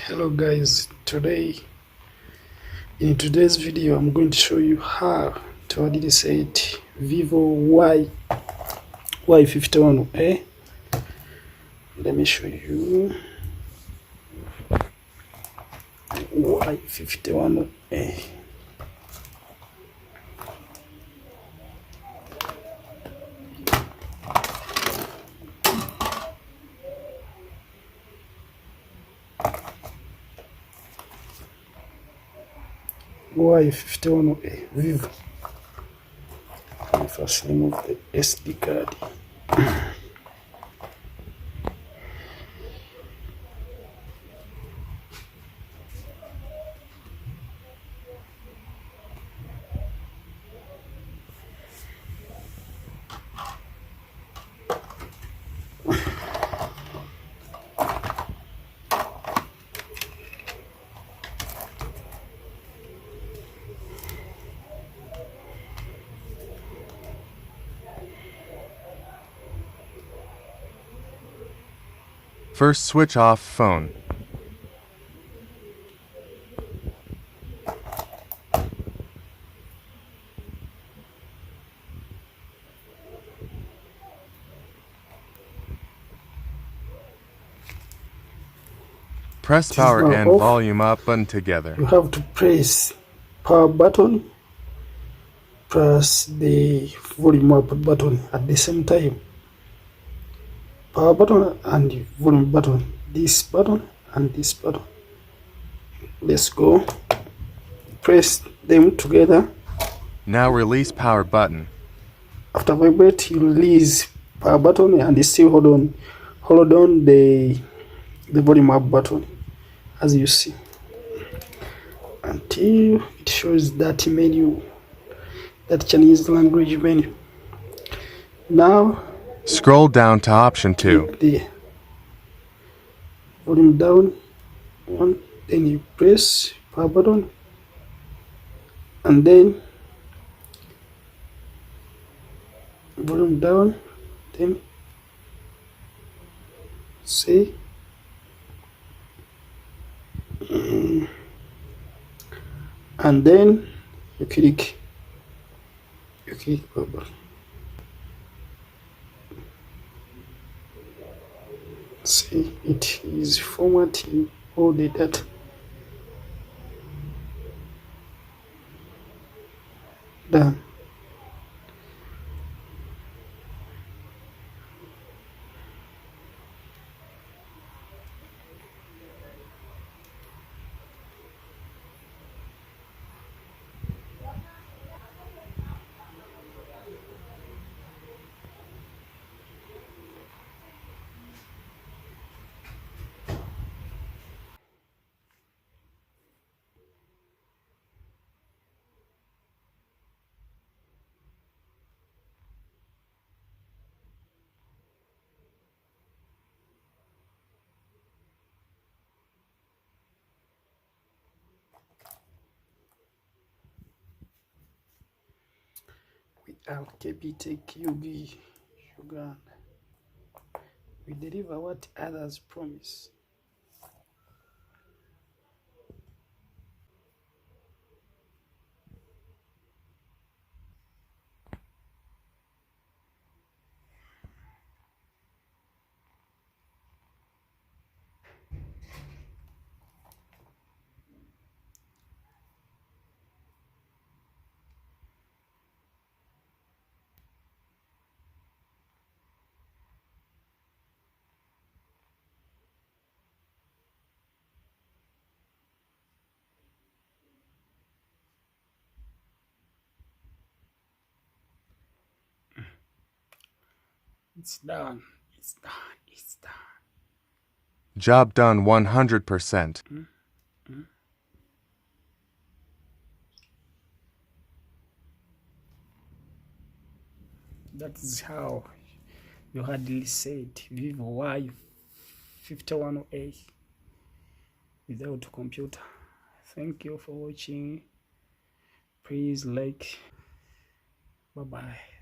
Hello guys, in today's video I'm going to show you how to set VIVO Y51A. Let me show you Y51A. Y51A VIVO. Let me first remove the SD card. First, switch off phone. Press power and off. Volume up button together. You have to press power button plus the volume up button at the same time. Power button and the volume button, this button and this button. Let's go. Press them together. Now release power button. After vibrate, you release power button and still hold on the volume up button, as you see, until it shows that menu, that Chinese language menu. Now Scroll down to option 2. click the volume down one, then you press power button and then volume down, then see and then you click power button. See, it is formatting all the data. Done. We are KBTech Uganda. We deliver what others promise. It's done. It's done. It's done. Job done 100%. That is how you hardly set VIVO Y51A without computer. Thank you for watching. Please like. Bye bye.